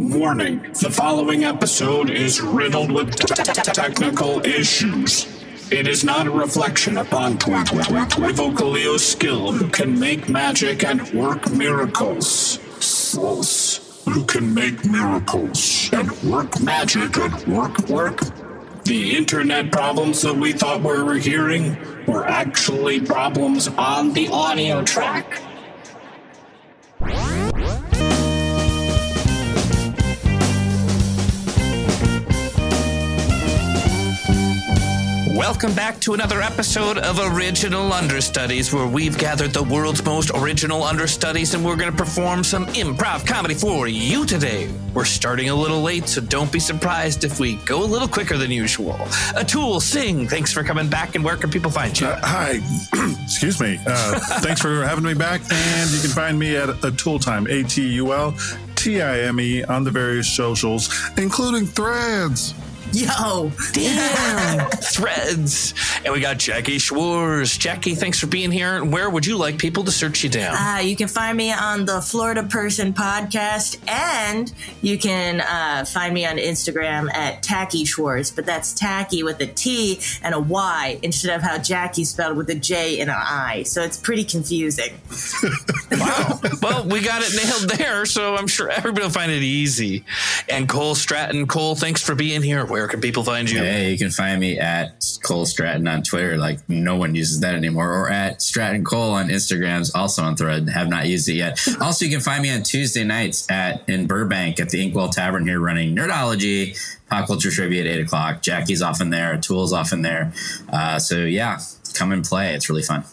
Warning, the following episode is riddled with technical issues. It is not a reflection upon Toivo Kalio's skill, who can make magic and work miracles. Who can make miracles and work magic and work. The internet problems that we thought we were hearing were actually problems on the audio track. Welcome back to another episode of Original Understudies, where we've gathered the world's most original understudies and we're going to perform some improv comedy for you today. We're starting a little late, so don't be surprised if we go a little quicker than usual. Atul Singh, thanks for coming back, and where can people find you? Hi, excuse me. Thanks for having me back, and you can find me at Atul Time, ATULTIME, on the various socials, including Threads. Yo, damn, Threads. And we got Jackie Schwartz. Jackie, thanks for being here. And where would you like people to search you down? You can find me on the Florida Person podcast, and you can find me on Instagram at Tacky Schwartz, but that's Tacky with a T and a Y instead of how Jackie spelled with a J and an I. So it's pretty confusing. Wow. Well, we got it nailed there, so I'm sure everybody will find it easy. And Cole Stratton. Cole, thanks for being here. Where can people find you? Hey, you can find me at Cole Stratton on Twitter. Like, no one uses that anymore. Or at Stratton Cole on Instagram's also on Thread. Have not used it yet. Also, you can find me on Tuesday nights in Burbank at the Inkwell Tavern here, running Nerdology, Pop Culture Trivia at 8 o'clock. Jackie's off in there. Tool's off in there. So yeah, come and play. It's really fun.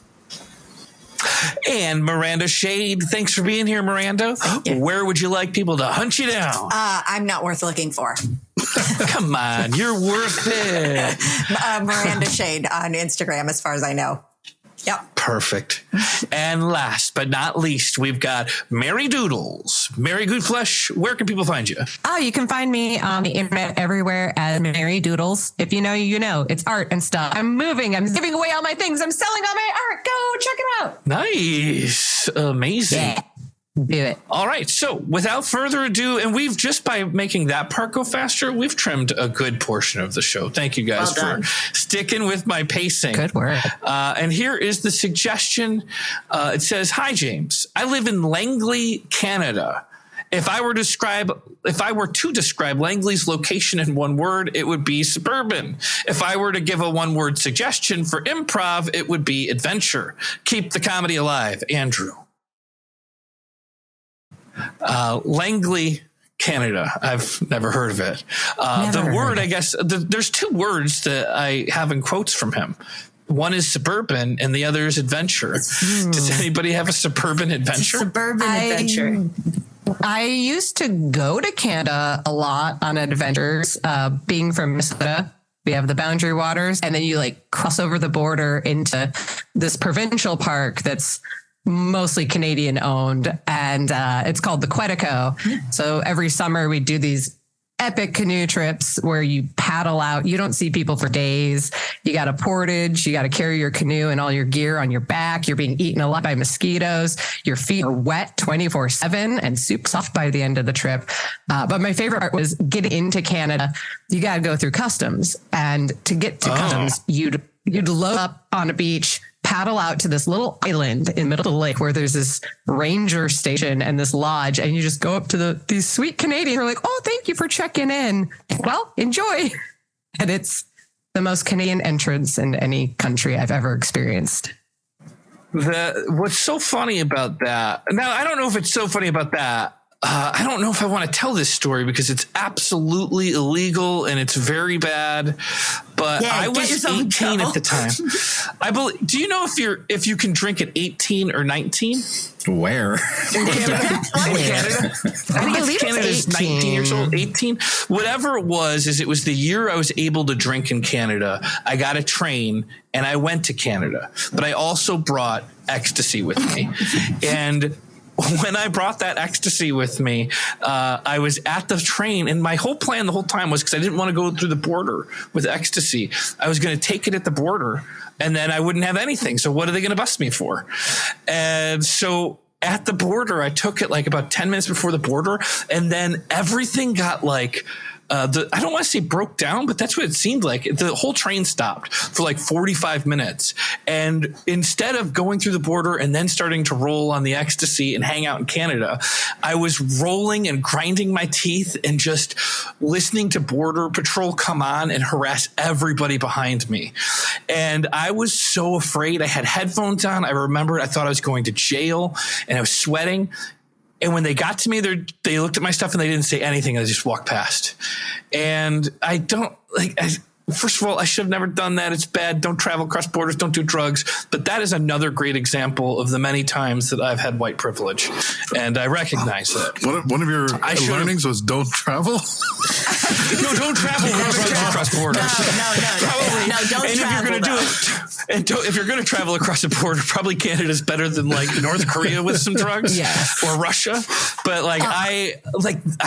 And Miranda Shade, thanks for being here, Miranda. Where would you like people to hunt you down? I'm not worth looking for. Come on, you're worth it. Miranda Shade on Instagram, as far as I know. Yep. Perfect. And last but not least, we've got Mary Doodles. Mary Goodflesh, where can people find you? You can find me on the internet everywhere as Mary Doodles. If you know, you know. It's art and stuff. I'm moving. I'm giving away all my things. I'm selling all my art. Go check it out. Nice. Amazing. Yeah. Do it. All right. So without further ado, and we've just by making that part go faster, we've trimmed a good portion of the show. Thank you guys for sticking with my pacing. Good work. And here is the suggestion. It says, "Hi, James. I live in Langley, Canada. If I were to describe Langley's location in one word, it would be suburban. If I were to give a one-word suggestion for improv, it would be adventure. Keep the comedy alive, Andrew." Langley, Canada. I've never heard of it. The word, I guess, there's two words that I have in quotes from him. One is suburban and the other is adventure. Does anybody have a suburban adventure? Suburban adventure. I used to go to Canada a lot on adventures, being from Minnesota. We have the Boundary Waters, and then you like cross over the border into this provincial park that's mostly Canadian owned, and it's called the Quetico. So every summer we do these epic canoe trips where you paddle out. You don't see people for days. You got a portage. You got to carry your canoe and all your gear on your back. You're being eaten alive by mosquitoes. Your feet are wet 24/7 and super soft by the end of the trip. But my favorite part was getting into Canada. You got to go through customs, and to get to customs, you'd load up on a beach, paddle out to this little island in the middle of the lake where there's this ranger station and this lodge, and you just go up to these sweet Canadians who are like, "Oh, thank you for checking in. Well, enjoy." And it's the most Canadian entrance in any country I've ever experienced. What's so funny about that? Now, I don't know if it's so funny about that. I don't know if I want to tell this story because it's absolutely illegal and it's very bad. But I was 18 at the time. Do you know if you can drink at 18 or 19? Where? In Canada. I think Canada's 19 years old. 18. Whatever it was the year I was able to drink in Canada. I got a train and I went to Canada. But I also brought ecstasy with me. And when I brought that ecstasy with me, I was at the train, and my whole plan the whole time was, because I didn't want to go through the border with ecstasy, I was going to take it at the border, and then I wouldn't have anything. So what are they going to bust me for? And so at the border. I took it like about 10 minutes before the border, and then everything got like, I don't want to say broke down, but that's what it seemed like. The whole train stopped for like 45 minutes. And instead of going through the border and then starting to roll on the ecstasy and hang out in Canada, I was rolling and grinding my teeth and just listening to Border Patrol come on and harass everybody behind me. And I was so afraid. I had headphones on. I remembered I thought I was going to jail, and I was sweating. And when they got to me, they looked at my stuff and they didn't say anything. I just walked past. And I don't first of all, I should have never done that. It's bad. Don't travel across borders. Don't do drugs. But that is another great example of the many times that I've had white privilege. And I recognize it. One of your learnings was don't travel? No, don't travel across borders. No, don't and travel. If you're going to do it, and if you're going to travel across the border, probably Canada's better than like North Korea with some drugs or Russia. But I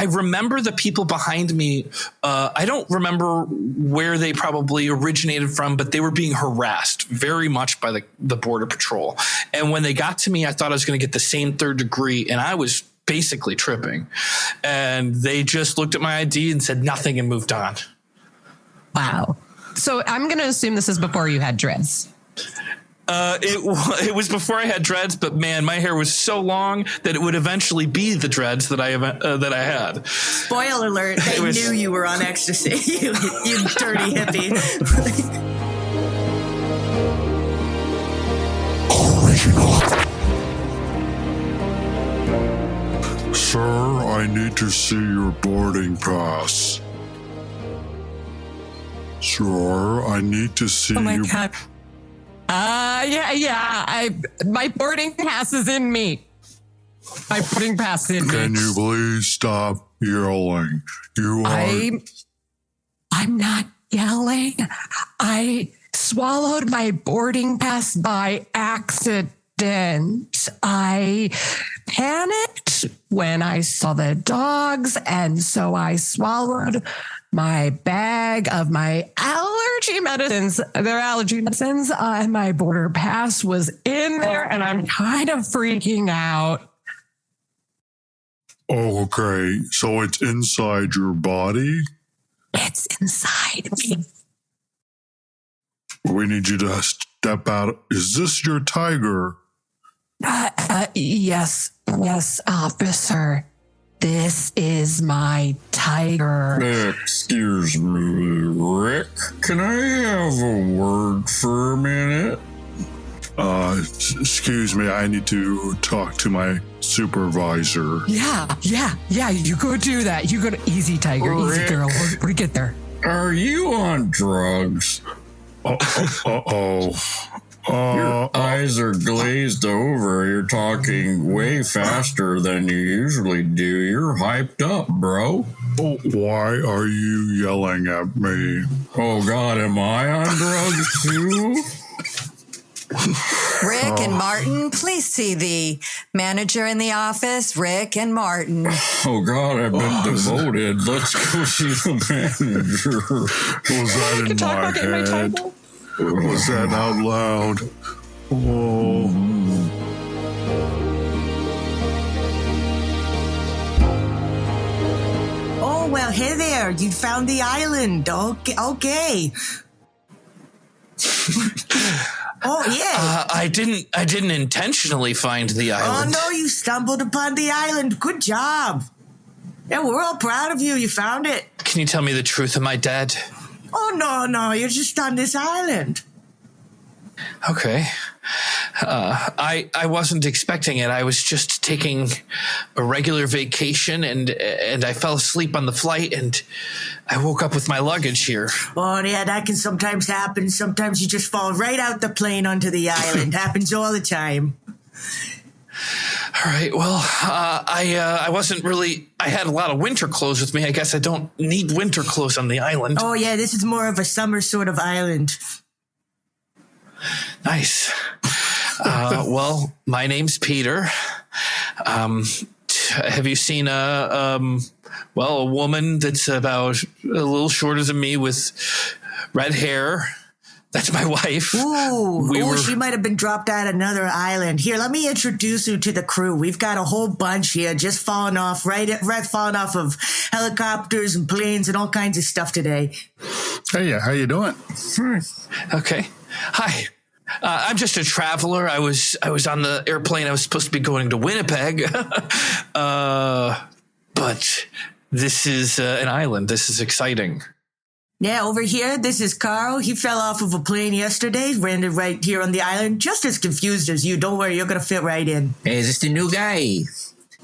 remember the people behind me. I don't remember where they probably originated from, but they were being harassed very much by the Border Patrol. And when they got to me, I thought I was going to get the same third degree, and I was basically tripping. And they just looked at my ID and said nothing and moved on. Wow. So I'm going to assume this is before you had dreads. It was before I had dreads, but man, my hair was so long that it would eventually be the dreads that I had. Spoiler alert, they knew you were on ecstasy, you dirty hippie. Sir, I need to see your boarding pass. Sir, I need to see Oh my God. My boarding pass is in me. My boarding pass is in me. Can you please stop yelling? I'm not yelling. I swallowed my boarding pass by accident. I panicked when I saw the dogs, and so I swallowed my bag of my allergy medicines. They're allergy medicines, and my border pass was in there, and I'm kind of freaking out. Okay, so it's inside your body? It's inside me. We need you to step out. Is this your tiger? Yes, officer. This is my tiger. Excuse me, Rick. Can I have a word for a minute? Excuse me, I need to talk to my supervisor. Yeah, you go do that. You go to easy, tiger, Rick, easy girl. We'll get there. Are you on drugs? Your eyes are glazed over. You're talking way faster than you usually do. You're hyped up, bro. Why are you yelling at me? Oh, God, am I on drugs too? Rick and Martin, please see the manager in the office. Rick and Martin. Oh, God, I've been demoted. Let's go see the manager. Was that in my head? Was that out loud? Oh, well, hey there. You found the island. Okay. Oh, yeah. I didn't intentionally find the island. Oh, no, you stumbled upon the island. Good job. Yeah, we're all proud of you. You found it. Can you tell me the truth? Am I dead? Oh, no, you're just on this island. Okay. I wasn't expecting it. I was just taking a regular vacation, and I fell asleep on the flight, and I woke up with my luggage here. Oh, yeah, that can sometimes happen. Sometimes you just fall right out the plane onto the island. Happens all the time. All right. Well, I wasn't really. I had a lot of winter clothes with me. I guess I don't need winter clothes on the island. Oh, yeah, this is more of a summer sort of island. Nice. Well, my name's Peter. Have you seen a woman that's about a little shorter than me with red hair, That's my wife. Ooh, she might have been dropped at another island. Here, let me introduce you to the crew. We've got a whole bunch here just falling off, falling off of helicopters and planes and all kinds of stuff today. Hey, how you doing? Okay. Hi. I'm just a traveler. I was on the airplane. I was supposed to be going to Winnipeg. But this is an island. This is exciting. Yeah, over here, this is Carl. He fell off of a plane yesterday, landed right here on the island, just as confused as you. Don't worry, you're going to fit right in. Hey, is this the new guy?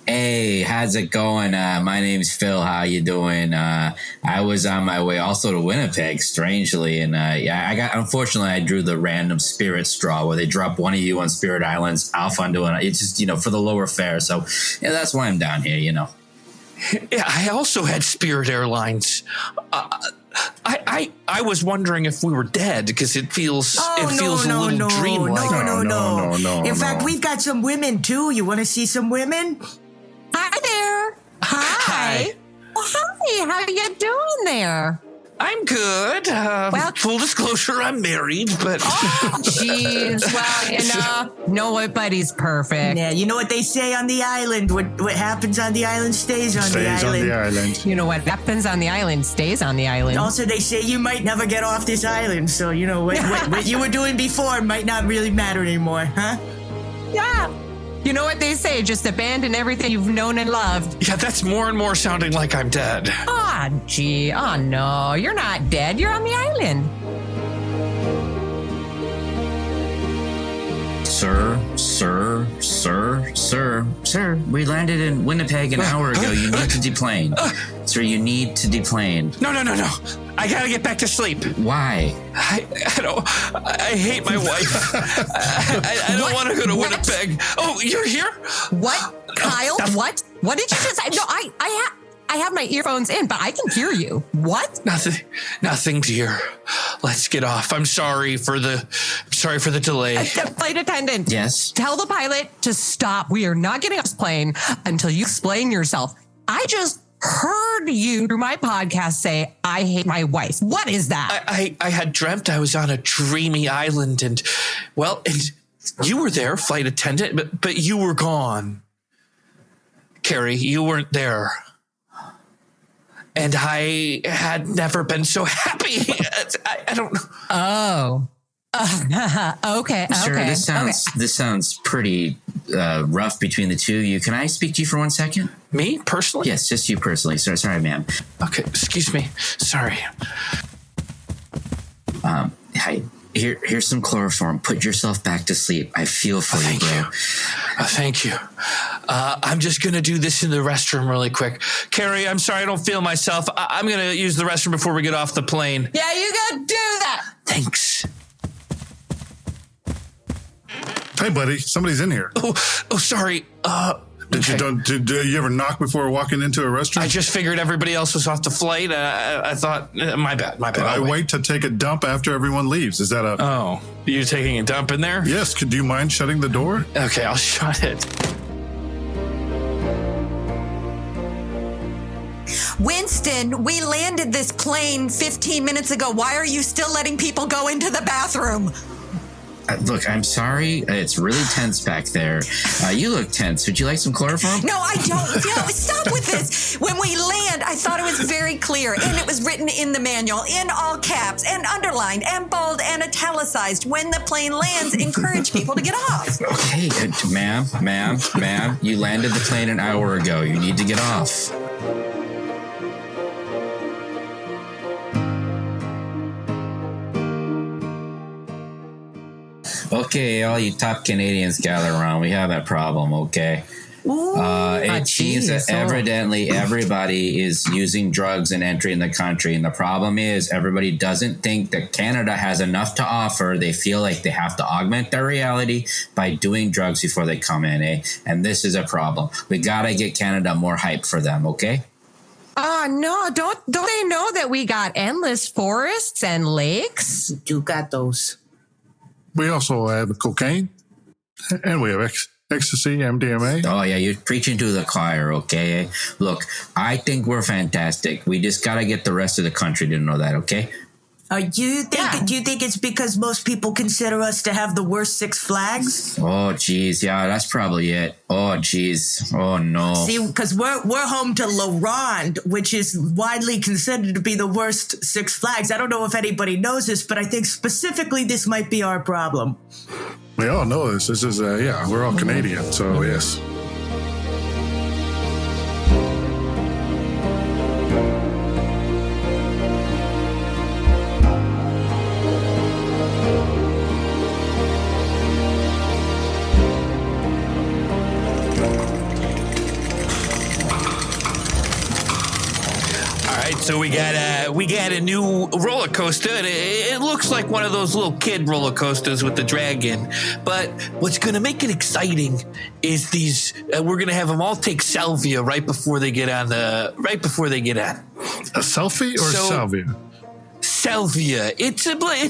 Hey, how's it going? My name's Phil. How you doing? I was on my way also to Winnipeg, strangely. And unfortunately, I drew the random spirit straw where they drop one of you on Spirit Islands off onto it's just, for the lower fare. So yeah, that's why I'm down here, Yeah, I also had Spirit Airlines. I was wondering if we were dead because it feels a little dreamlike. No. In fact, we've got some women too. You want to see some women? Hi there. Hi. Well, hi. How you doing there? I'm good. Well, full disclosure, I'm married, but... Jeez. Well, nobody's perfect. Yeah, you know what they say on the island? What happens on the island stays on the island. You know what happens on the island stays on the island. Also, they say you might never get off this island, so, what you were doing before might not really matter anymore, huh? Yeah. You know what they say, just abandon everything you've known and loved. Yeah, that's more and more sounding like I'm dead. Gee. Oh, no. You're not dead. You're on the island. Sir, we landed in Winnipeg an hour ago. You need to deplane. Sir, you need to deplane. No. I gotta get back to sleep. Why? I hate my wife. I don't want to go to Winnipeg. Oh, you're here? What? Kyle? What? What did you just say? No, I have my earphones in, but I can hear you. What? Nothing, dear. Let's get off. I'm sorry for the delay. Flight attendant. Yes? Tell the pilot to stop. We are not getting off this plane until you explain yourself. I just heard you through my podcast say, I hate my wife. What is that? I had dreamt I was on a dreamy island and you were there, flight attendant, but you were gone. Carrie, you weren't there. And I had never been so happy. I don't know. Oh. Okay. Sir, this sounds pretty rough between the two of you. Can I speak to you for 1 second? Me personally? Yes, just you personally. Sorry, ma'am. Okay, excuse me. Sorry. Hi. Here's some chloroform. Put yourself back to sleep. I feel for you, bro. Thank you. I'm just going to do this in the restroom really quick. Carrie, I'm sorry I don't feel myself. I'm going to use the restroom before we get off the plane. Yeah, you go do that. Thanks. Hey, buddy, somebody's in here. Oh, sorry. Did you ever knock before walking into a restroom? I just figured everybody else was off the flight. I thought, my bad. I wait to take a dump after everyone leaves. Is that a... Oh, you taking a dump in there? Yes. Could you mind shutting the door? Okay, I'll shut it. Winston, we landed this plane 15 minutes ago. Why are you still letting people go into the bathroom? Look, I'm sorry. It's really tense back there. You look tense. Would you like some chloroform? No, I don't. Stop with this. When we land, I thought it was very clear, and it was written in the manual in all caps and underlined and bold and italicized. When the plane lands, encourage people to get off. Okay, ma'am. You landed the plane an hour ago. You need to get off. Okay, all you top Canadians gather around. We have a problem, okay? It seems that evidently everybody is using drugs and entering the country. And the problem is everybody doesn't think that Canada has enough to offer. They feel like they have to augment their reality by doing drugs before they come in, eh? And this is a problem. We got to get Canada more hype for them, okay? No, don't they know that we got endless forests and lakes? You got those. We also have cocaine, and we have ecstasy, MDMA. Oh, yeah, you're preaching to the choir, okay? Look, I think we're fantastic. We just got to get the rest of the country to know that, okay? Do you think it's because most people consider us to have the worst Six Flags? Oh, geez. Yeah, that's probably it. Oh, geez. Oh, no. See, because we're home to La Ronde, which is widely considered to be the worst Six Flags. I don't know if anybody knows this, but I think specifically this might be our problem. We all know this. This is, we're all Canadian, so yes. So we got a new roller coaster. It looks like one of those little kid roller coasters with the dragon. But what's going to make it exciting is these. We're going to have them all take salvia right before they get on. A selfie or salvia? Salvia. It's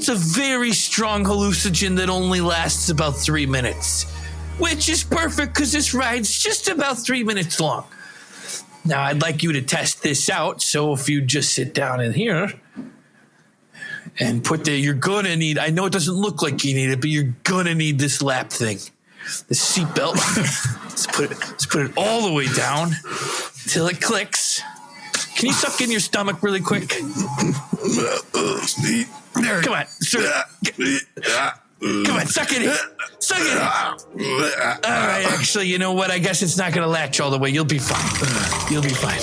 a very strong hallucinogen that only lasts about 3 minutes, which is perfect because this ride's just about 3 minutes long. Now, I'd like you to test this out. So if you just sit down in here and you're going to need, I know it doesn't look like you need it, but you're going to need this lap thing, the seatbelt. Let's put it all the way down until it clicks. Can you suck in your stomach really quick? Come on. Come on, suck it in. Suck it in. All right, actually, you know what? I guess it's not going to latch all the way. You'll be fine. You'll be fine.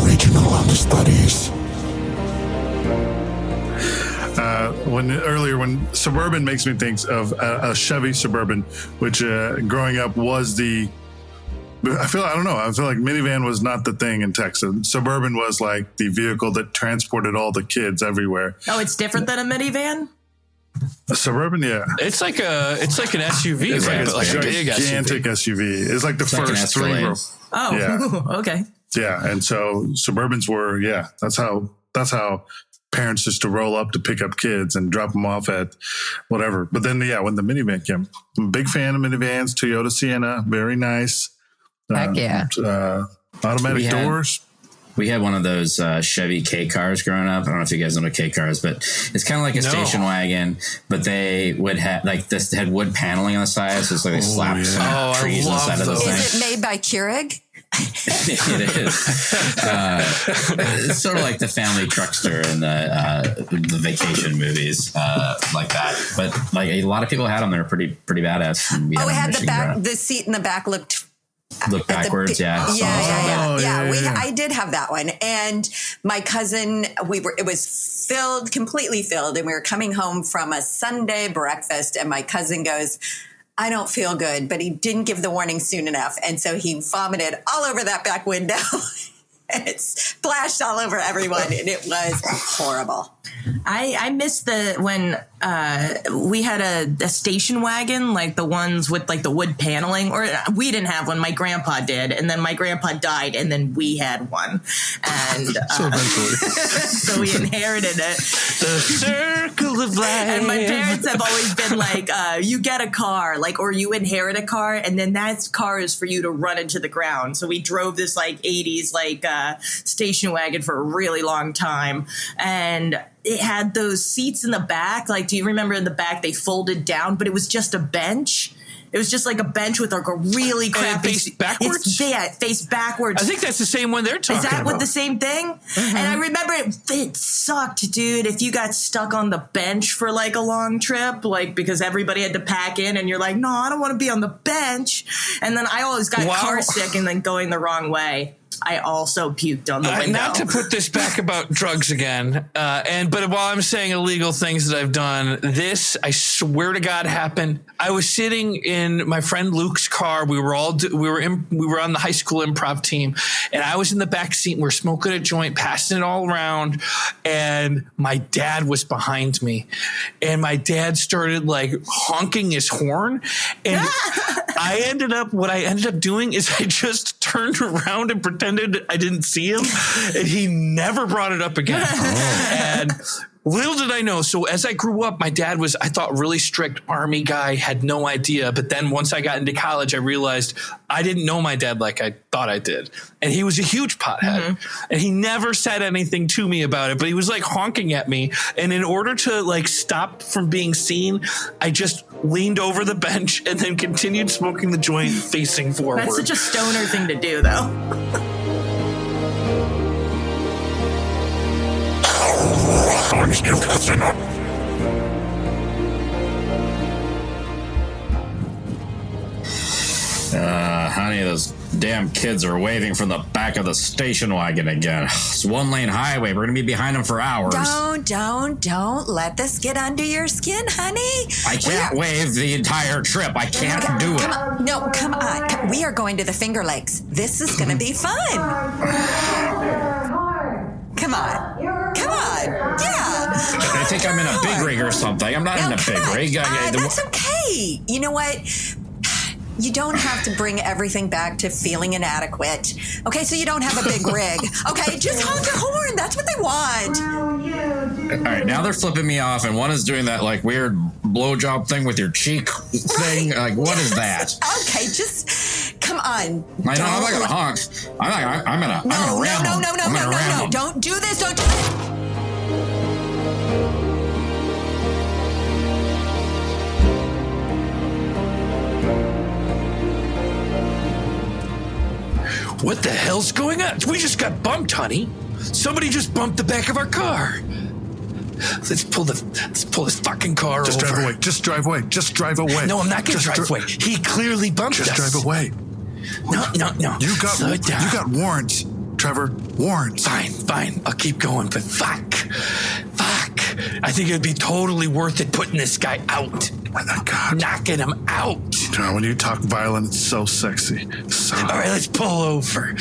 Original Understudies. When Suburban makes me think of a Chevy Suburban, which growing up was I feel like minivan was not the thing in Texas. Suburban was like the vehicle that transported all the kids everywhere. Oh, it's different than a minivan? A Suburban, yeah. It's like an SUV, it's right? Like a gigantic SUV. It's like the first three row. Oh, yeah. Okay. Yeah, and so Suburbans were, that's how parents used to roll up to pick up kids and drop them off at whatever. But then, when the minivan came, I'm a big fan of minivans. Toyota Sienna, very nice. Heck yeah. Automatic doors. We had one of those Chevy K cars growing up. I don't know if you guys know K cars, but it's kind of like a station wagon, but they would have this had wood paneling on the side, so it's like they slapped some trees on the side of the thing. Is it made by Keurig? It is. It's sort of like the family truckster in the vacation movies, like that. But like a lot of people had them. They're pretty badass. It had the seat in the back look backwards. Yeah. I did have that one, and my cousin. It was completely filled, and we were coming home from a Sunday breakfast, and my cousin goes, I don't feel good, but he didn't give the warning soon enough. And so he vomited all over that back window and it splashed all over everyone. And it was horrible. I missed when we had a station wagon, like the ones with like the wood paneling, or we didn't have one. My grandpa did. And then my grandpa died and then we had one. And so eventually. So we inherited it. The circle of life. And my parents have always been like, you get a car, like, or you inherit a car, and then that car is for you to run into the ground. So we drove this like 80s like station wagon for a really long time. And it had those seats in the back. Like, do you remember in the back they folded down, but it was just a bench? It was just like a bench with like a really crappy... faced backwards? It faced backwards. I think that's the same one they're talking about. Is that with the same thing? Mm-hmm. And I remember it sucked, dude, if you got stuck on the bench for like a long trip, like because everybody had to pack in and you're like, no, I don't want to be on the bench. And then I always got car sick and then going the wrong way. I also puked on the window. Not to put this back about drugs again, but while I'm saying illegal things that I've done, this, I swear to God, happened. I was sitting in my friend Luke's car. We were on the high school improv team, and I was in the back seat. And we were smoking a joint, passing it all around, and my dad was behind me, and my dad started like honking his horn, and what I ended up doing is I just turned around and pretended I didn't see him, and he never brought it up again. And Little did I know. So as I grew up, my dad was, I thought, really strict Army guy, had no idea. But then once I got into college, I realized I didn't know my dad like I thought I did. And he was a huge pothead. And he never said anything to me about it, but he was like honking at me. And in order to like stop from being seen, I just leaned over the bench and then continued smoking the joint facing forward. That's such a stoner thing to do, though. Honey, those damn kids are waving from the back of the station wagon again. It's 1-lane highway. We're going to be behind them for hours. Don't let this get under your skin, honey. I can't wave the entire trip. I can't do it. Come on. We are going to the Finger Lakes. This is going to be fun. Come on. Yeah. I think I'm in a big rig or something. I'm not in a big rig. That's okay. You know what? You don't have to bring everything back to feeling inadequate. Okay, so you don't have a big rig. Okay, just honk a horn. That's what they want. All right, now they're flipping me off, and one is doing that like weird blowjob thing with your cheek thing. Like, what is that? Okay, just come on. I'm not gonna honk. I'm gonna ram them. No. Don't do this. Don't do this. What the hell's going on? We just got bumped, honey. Somebody just bumped the back of our car. Let's pull this fucking car over. Just drive away. No, I'm not going to drive away. He clearly bumped us. Just drive away. No. You got warrants, Trevor. Warrants. Fine. I'll keep going, but fuck. I think it'd be totally worth it putting this guy out. Oh, God. Knocking him out. When you talk violent, it's so sexy. All right, let's pull over.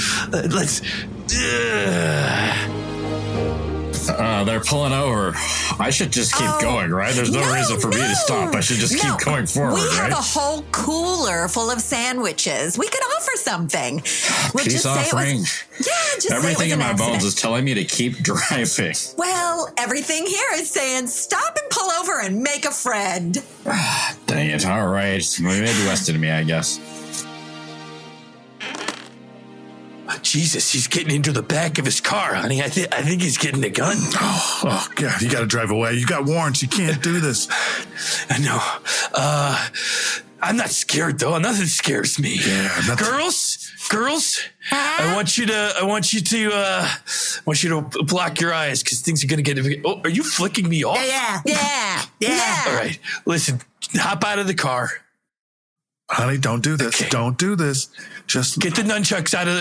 They're pulling over. I should just keep going, right? There's no reason for me to stop. I should just keep going forward, We have right? a whole cooler full of sandwiches. We could offer something. We'll Peace just say offering. Everything in my bones is telling me to keep driving. Well, everything here is saying stop and pull over and make a friend. Dang it. All right. Midwested me, I guess. Jesus, he's getting into the back of his car, honey. I think he's getting a gun. Oh, God, you got to drive away. You got warrants. You can't do this. I know. I'm not scared though. Nothing scares me. Yeah, girls. I want you to block your eyes because things are gonna get. Oh, are you flicking me off? Yeah. All right. Listen, hop out of the car. Honey, don't do this. Okay. Don't do this. Just get the nunchucks out of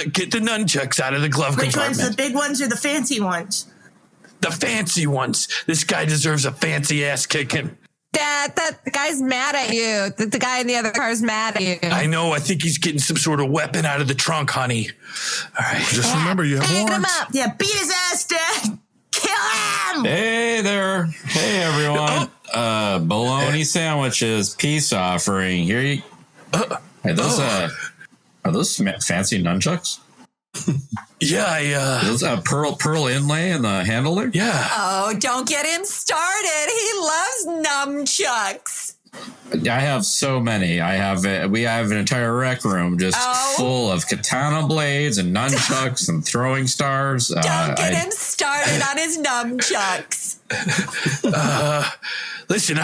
the glove Which compartment. ones, the big ones or the fancy ones? The fancy ones. This guy deserves a fancy ass kicking. Dad, that guy's mad at you. The guy in the other car is mad at you. I know. I think he's getting some sort of weapon out of the trunk, honey. All right. just remember you have Hang him warrants. up. Yeah, beat his ass, Dad. Kill him. Hey there. Hey, everyone. Bologna sandwiches, peace offering. Here you... Are those fancy nunchucks? Yeah, Is that pearl inlay in the handle there? yeah. Oh, don't get him started. He loves nunchucks. I have so many. We have an entire rec room just full of katana blades and nunchucks and throwing stars. Don't get him started on his nunchucks. Listen,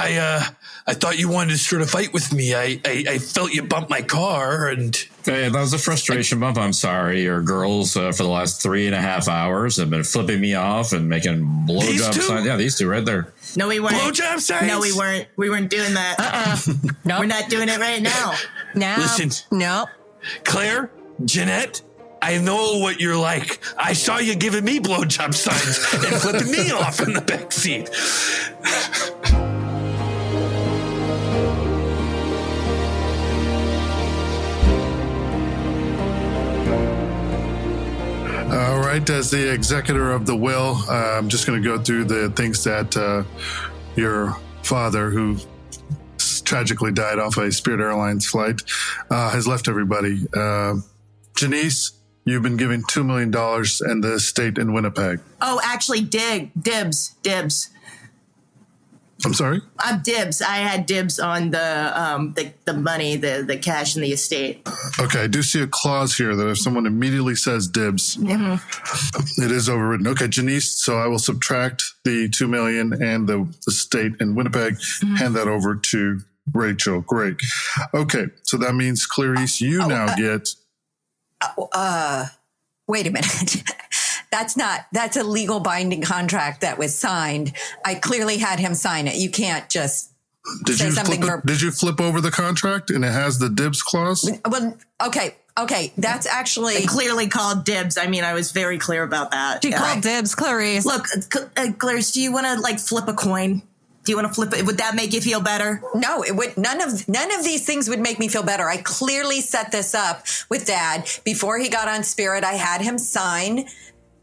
I thought you wanted to sort of fight with me. I felt you bumped my car, and Hey, that was a frustration bump. I'm sorry. Your girls for the last 3.5 hours have been flipping me off and making blowjob signs. Yeah, these two right there. No, we weren't. blowjob signs. No, we weren't. We weren't doing that. Nope. We're not doing it right now. No. Listen. Nope. Claire, Jeanette, I know what you're like. I saw you giving me blowjob signs and flipping me off in the back seat. All right, as the executor of the will, I'm just going to go through the things that your father, who tragically died off a Spirit Airlines flight, has left everybody. Janice, you've been given $2 million and the estate in Winnipeg. Oh, actually, dibs. I'm sorry? Dibs. I had dibs on the money, the cash and the estate. Okay, I do see a clause here that if someone immediately says dibs, it is overridden. Okay, Janice, so I will subtract the $2 million and the estate in Winnipeg, hand that over to Rachel. Great. Okay, so that means, Clarice, you now get... Wait a minute. That's a legal binding contract that was signed. I clearly had him sign it. You can't just say something. Did you flip over the contract and it has the dibs clause? Well, okay. That's actually clearly called dibs. I mean, I was very clear about that. She called dibs, Clarice. Look, Clarice, do you want to like flip a coin? Do you want to flip it? Would that make you feel better? No, it would. None of these things would make me feel better. I clearly set this up with Dad before he got on Spirit. I had him sign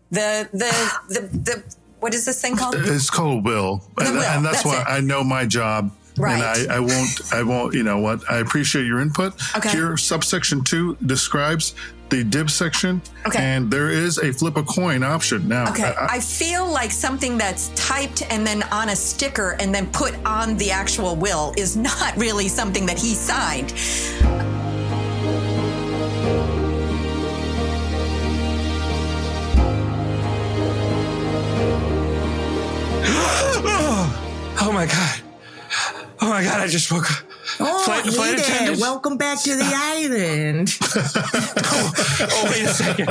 the what is this thing called? It's called will, and that's why I know my job. Right. And I won't, you know what? I appreciate your input. Okay. Here, subsection 2 describes the dib section. Okay. And there is a flip a coin option now. Okay. I feel like something that's typed and then on a sticker and then put on the actual will is not really something that he signed. Oh my God. Oh my God, I just woke up. Flight attendant. Welcome back to the island. Wait a second.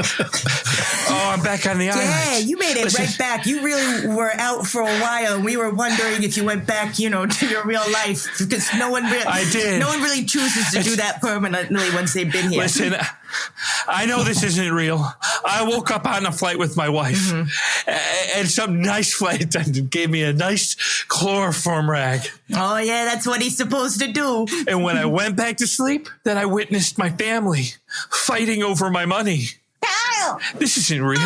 Oh, I'm back on the island. Yeah, you made it right back. You really were out for a while, and we were wondering if you went back, to your real life, because no one really chooses to do that permanently once they've been here. Listen, I know this isn't real. I woke up on a flight with my wife, and some nice flight attendant gave me a nice chloroform rag. Oh, yeah, that's what he's supposed to do. And when I went back to sleep, then I witnessed my family fighting over my money. Kyle! This isn't real.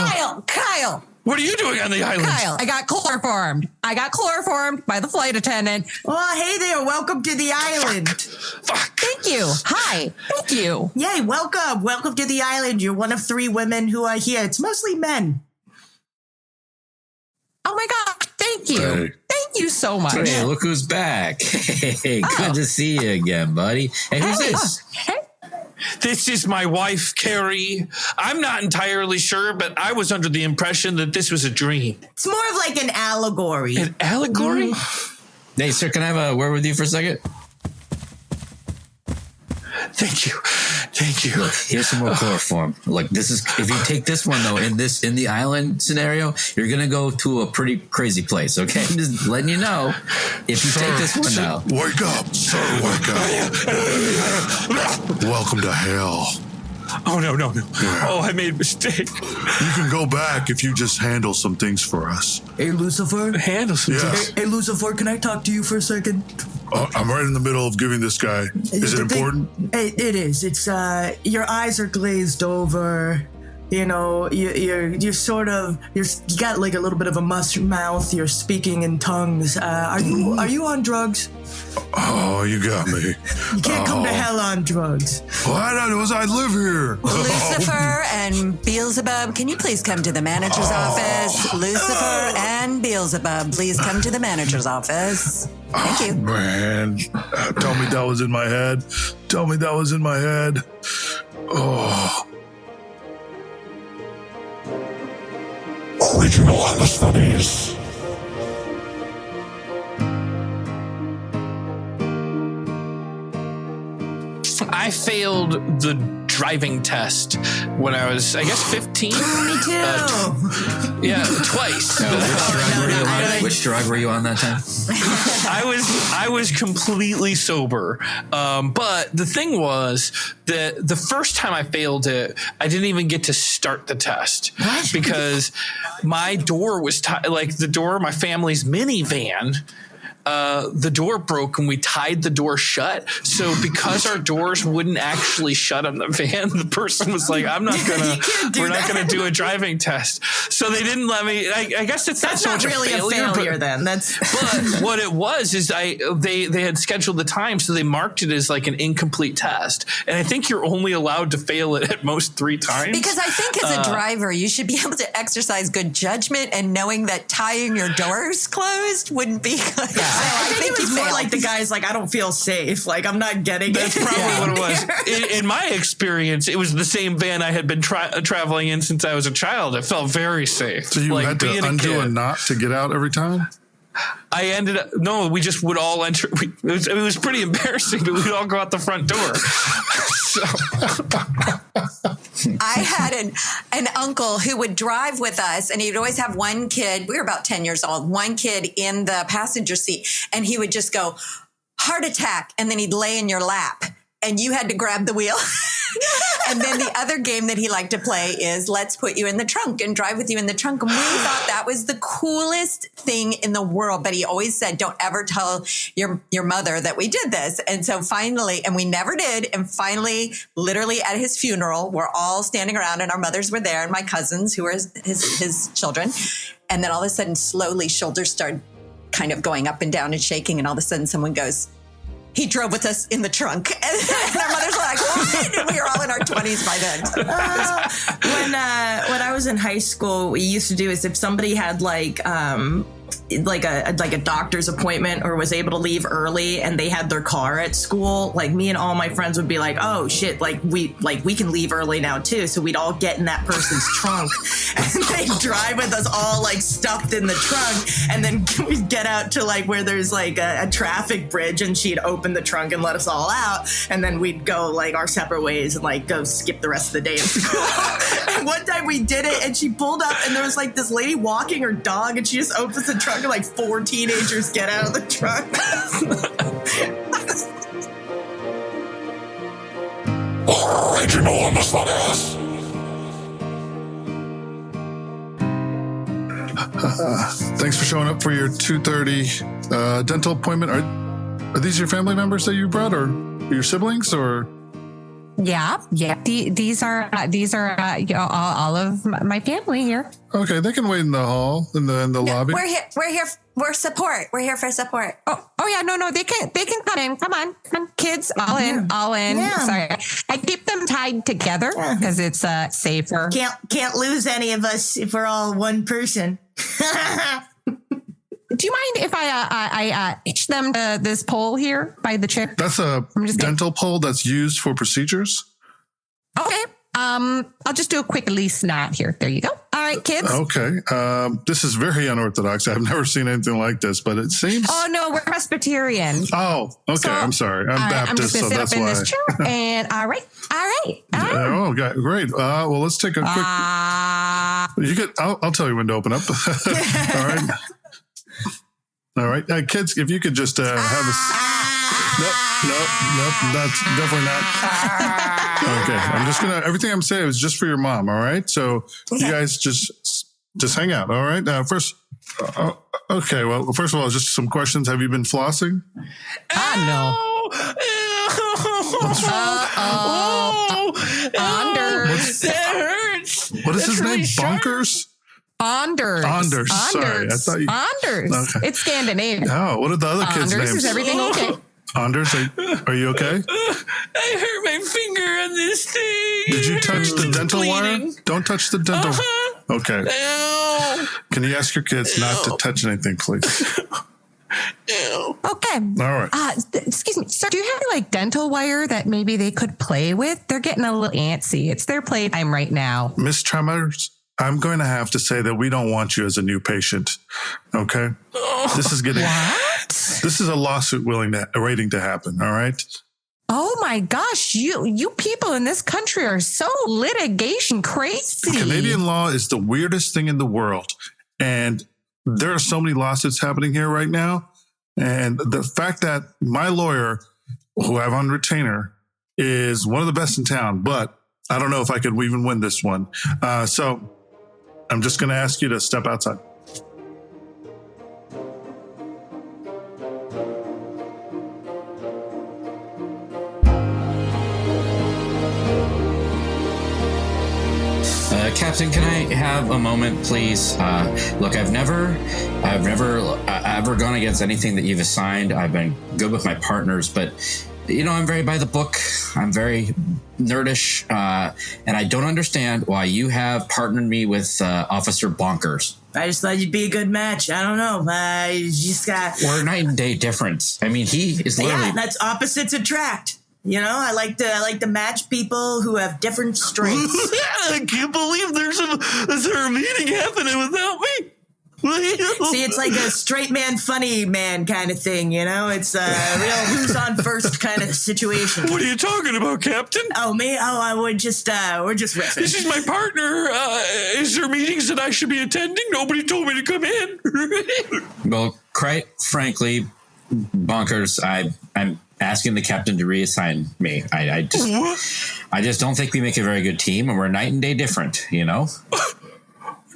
Kyle! What are you doing on the island? Kyle, I got chloroformed by the flight attendant. Oh, hey there. Welcome to the island. Fuck. Thank you. Hi. Thank you. Yay, welcome. Welcome to the island. You're one of 3 women who are here. It's mostly men. Oh my God. Thank you. Hey. Thank you so much. Hey, look who's back. Hey, good to see you again, buddy. Hey, who's this? Hey. This is my wife, Carrie. I'm not entirely sure, but I was under the impression that this was a dream. It's more of like an allegory. An allegory? Hey, sir, can I have a word with you for a second? Thank you. Look, here's some more chloroform. Look, this is, if you take this one though, in the island scenario, you're gonna go to a pretty crazy place. Okay, I'm just letting you know. If you take this one now, wake up, sir, wake up. Welcome to hell. Oh no! Oh, I made a mistake. You can go back if you just handle some things for us. Hey, Lucifer. Handle some things. Hey, Lucifer, can I talk to you for a second? I'm right in the middle of giving this guy. Is it important? It is. It's your eyes are glazed over. You're sort of you got like a little bit of a mush mouth. You're speaking in tongues. Are you on drugs? Oh, you got me. You can't come to hell on drugs. Well, I live here. Lucifer and Beelzebub, can you please come to the manager's office? Lucifer and Beelzebub, please come to the manager's office. Thank you. Man, tell me that was in my head. Oh. Original Understudies. I failed the driving test when I was, I guess, 15. Me too. Yeah, twice. Which drug were you on that time? I was completely sober. But the thing was that the first time I failed it, I didn't even get to start the test. What? Because my door was the door of my family's minivan. The door broke and we tied the door shut. So because our doors wouldn't actually shut on the van, the person was like, we're not going to do a driving test. So they didn't let me, I guess it's not so much really a failure then. But what it was is they had scheduled the time. So they marked it as like an incomplete test. And I think you're only allowed to fail it at most 3 times. Because I think as a driver, you should be able to exercise good judgment and knowing that tying your doors closed wouldn't be good. I think it was more like the guy's like, I don't feel safe. Like, I'm not getting That's it. probably what it was. In my experience, it was the same van I had been traveling in since I was a child. It felt very safe. So you had to undo a knot to get out every time? I ended up, no, we just would all enter. It was pretty embarrassing, but we'd all go out the front door. I had an uncle who would drive with us, and he'd always have one kid. We were about 10 years old, one kid in the passenger seat, and he would just go, heart attack, and then he'd lay in your lap, and you had to grab the wheel. And then the other game that he liked to play is let's put you in the trunk and drive with you in the trunk. And we thought that was the coolest thing in the world. But he always said, don't ever tell your mother that we did this. And so finally, and we never did. And finally, literally at his funeral, we're all standing around and our mothers were there and my cousins who were his children. And then all of a sudden, slowly shoulders started kind of going up and down and shaking. And all of a sudden someone goes, he drove with us in the trunk. And our mothers were like, what? And we were all in our 20s by then. When I was in high school, what we used to do is if somebody had like a doctor's appointment or was able to leave early and they had their car at school, like me and all my friends would be like, oh shit, we can leave early now too. So we'd all get in that person's trunk and they'd drive with us all like stuffed in the trunk. And then we'd get out to like where there's like a traffic bridge and she'd open the trunk and let us all out. And then we'd go like our separate ways and like go skip the rest of the day in school. And one time we did it and she pulled up and there was like this lady walking her dog and she just opens the trunk and like 4 teenagers get out of the trunk. Original Understudies. Thanks for showing up for your 2:30 dental appointment. Are these your family members that you brought, or your siblings, or? Yeah. These are all of my family here. Okay, they can wait in the hall in the lobby. We're here. We're support. We're here for support. Oh yeah, no, they can come in. Come on, kids, all in. Yeah. Sorry, I keep them tied together because it's safer. Can't lose any of us if we're all one person. Do you mind if I hitch them to this pole here by the chair? That's a dental pole that's used for procedures. Okay. I'll just do a quick lease knot here. There you go. All right, kids. Okay. This is very unorthodox. I've never seen anything like this, but it seems. Oh no, we're Presbyterian. Oh, okay. So, I'm sorry. I'm Baptist, I'm just so sit that's up in why. this chair. And all right. Oh, great. Well, let's take a quick. I'll tell you when to open up. All right, kids. If you could just have a. Nope. That's definitely not. Okay, I'm just gonna. Everything I'm saying is just for your mom. All right, so you guys just hang out. All right. First. Okay. Well, first of all, just some questions. Have you been flossing? No. Anders. That hurts. What is his name? Bonkers? Anders. Sorry, I thought you. Anders. Okay. It's Scandinavian. Oh, what are the other kids' names? Is everything okay? Anders, are you okay? I hurt my finger on this thing. Did you touch the dental wire? Don't touch the dental. Okay. Can you ask your kids not to touch anything, please? Okay. All right. Excuse me, sir. Do you have like dental wire that maybe they could play with? They're getting a little antsy. It's their playtime right now. Miss Tremors, I'm going to have to say that we don't want you as a new patient. Okay. This is getting. What? This is a lawsuit waiting to happen. All right. Oh my gosh, you people in this country are so litigation crazy. Canadian law is the weirdest thing in the world. And there are so many lawsuits happening here right now. And the fact that my lawyer, who I have on retainer, is one of the best in town, but I don't know if I could even win this one. So I'm just going to ask you to step outside. Captain, can I have a moment, please? Look, I've never ever gone against anything that you've assigned. I've been good with my partners, but I'm very by the book. I'm very nerdish, and I don't understand why you have partnered me with Officer Bonkers. I just thought you'd be a good match. I don't know. You just got... We're night and day difference. I mean, he is literally... Yeah, that's opposites attract. You know, I like to match people who have different strengths. I can't believe there's a meeting happening without me. See, it's like a straight man, funny man kind of thing, you know? It's a real who's on first kind of situation. What are you talking about, Captain? Oh, me? Oh, we're just riffing. This is my partner. Is there meetings that I should be attending? Nobody told me to come in. Well, quite frankly, Bonkers, I'm asking the captain to reassign me. I just don't think we make a very good team, and we're night and day different, you know?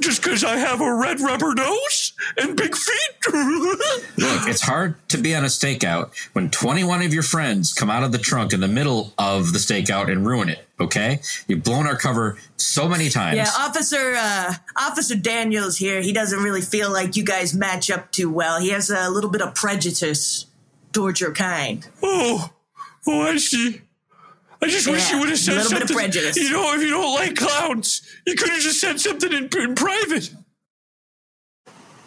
Just because I have a red rubber nose and big feet? Look, it's hard to be on a stakeout when 21 of your friends come out of the trunk in the middle of the stakeout and ruin it, okay? You've blown our cover so many times. Yeah, Officer Daniels here, he doesn't really feel like you guys match up too well. He has a little bit of prejudice towards your kind. Oh, I see. I just wish you would have said something. A little bit of prejudice. You know, if you don't like clowns, you could have just said something in private.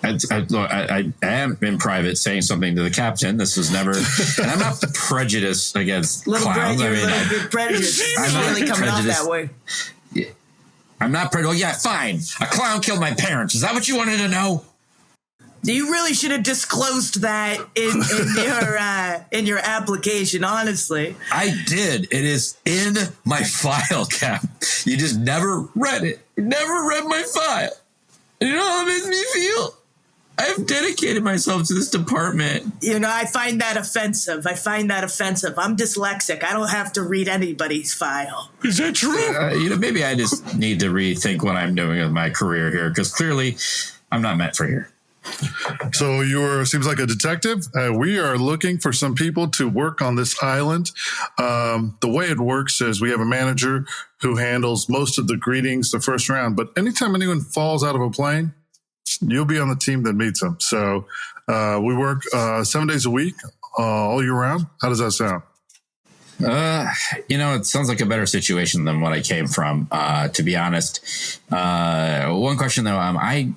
I am in private saying something to the captain. This was never, and I'm not prejudiced against clowns. Little bit prejudice. I'm not really coming off that way. Yeah, I'm not prejudiced. Oh yeah, fine. A clown killed my parents. Is that what you wanted to know? You really should have disclosed that in your application, honestly. I did. It is in my file, Cap. You just never read it. You never read my file. You know how it makes me feel? I've dedicated myself to this department. You know, I find that offensive. I'm dyslexic. I don't have to read anybody's file. Is that true? Maybe I just need to rethink what I'm doing with my career here, because clearly I'm not meant for here. So seems like a detective. We are looking for some people to work on this island. The way it works is we have a manager who handles most of the greetings the first round. But anytime anyone falls out of a plane, you'll be on the team that meets them. So we work 7 days a week, all year round. How does that sound? It sounds like a better situation than what I came from, to be honest. One question, though, I'm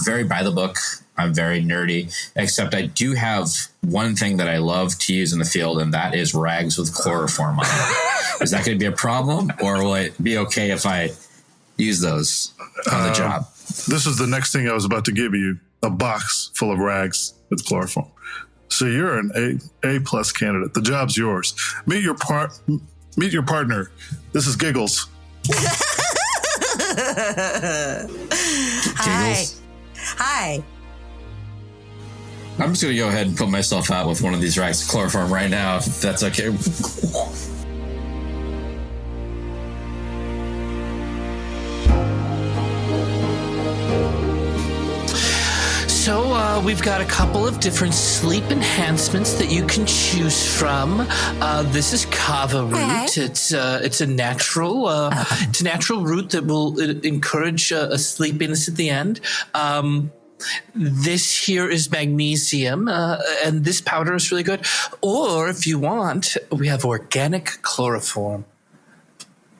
very by the book. I'm very nerdy, except I do have one thing that I love to use in the field, and that is rags with chloroform on it. Is that going to be a problem, or will it be okay if I use those on the job? This is the next thing I was about to give you, a box full of rags with chloroform. So you're an A+ candidate. The job's yours. Meet your partner. This is Giggles. Hi. I'm just going to go ahead and put myself out with one of these rags of chloroform right now, if that's okay. So we've got a couple of different sleep enhancements that you can choose from. This is kava root. It's a natural root that will encourage a sleepiness at the end. This here is magnesium, and this powder is really good. Or if you want, we have organic chloroform.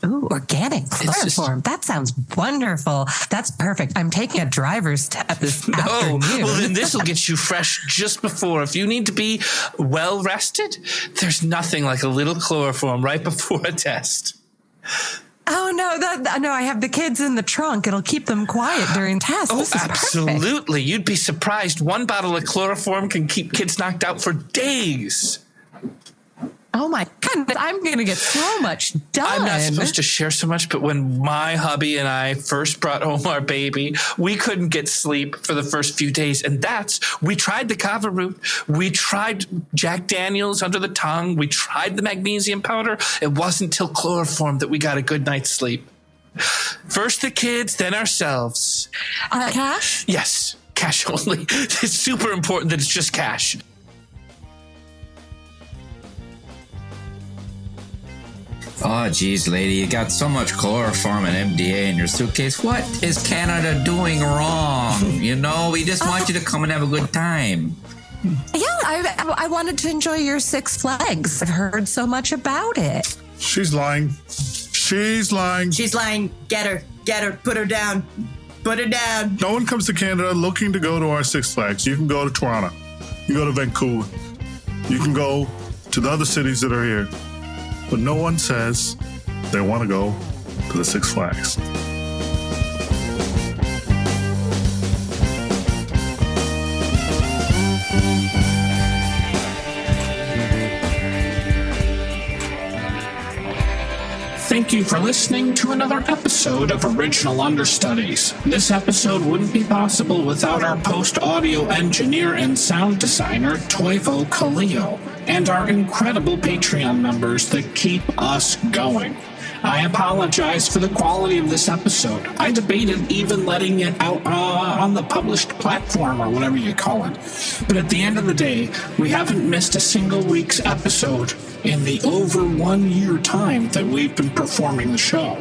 Ooh, organic chloroform. That sounds wonderful. That's perfect. I'm taking a driver's test this afternoon. Well, then this will get you fresh just before. If you need to be well rested, there's nothing like a little chloroform right before a test. Oh, no, I have the kids in the trunk. It'll keep them quiet during tests. Oh, absolutely. Perfect. You'd be surprised. One bottle of chloroform can keep kids knocked out for days. Oh my goodness, I'm going to get so much done. I'm not supposed to share so much, but when my hubby and I first brought home our baby, we couldn't get sleep for the first few days. And we tried the kava root. We tried Jack Daniels under the tongue. We tried the magnesium powder. It wasn't until chloroform that we got a good night's sleep. First the kids, then ourselves. Cash? Yes, cash only. It's super important that it's just cash. Oh, geez, lady, you got so much chloroform and MDA in your suitcase. What is Canada doing wrong? You know, we just want you to come and have a good time. Yeah, I wanted to enjoy your Six Flags. I've heard so much about it. She's lying. Get her. Put her down. Put it down. No one comes to Canada looking to go to our Six Flags. You can go to Toronto. You can go to Vancouver. You can go to the other cities that are here. But no one says they want to go to the Six Flags. Thank you for listening to another episode of Original Understudies. This episode wouldn't be possible without our post-audio engineer and sound designer, Toivo and our incredible Patreon members that keep us going. I apologize for the quality of this episode. I debated even letting it out on the published platform or whatever you call it. But at the end of the day, we haven't missed a single week's episode in the over 1 year time that we've been performing the show.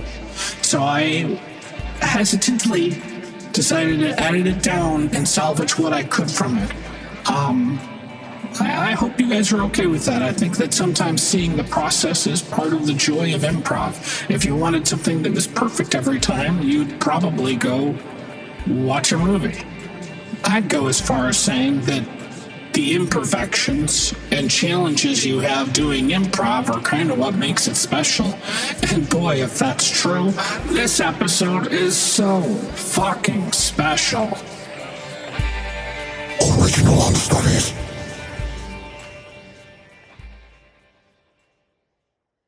So I hesitantly decided to edit it down and salvage what I could from it. I hope you guys are okay with that. I think that sometimes seeing the process is part of the joy of improv. If you wanted something that was perfect every time, you'd probably go watch a movie. I'd go as far as saying that the imperfections and challenges you have doing improv are kind of what makes it special. And boy, if that's true, this episode is so fucking special. Original Understudies.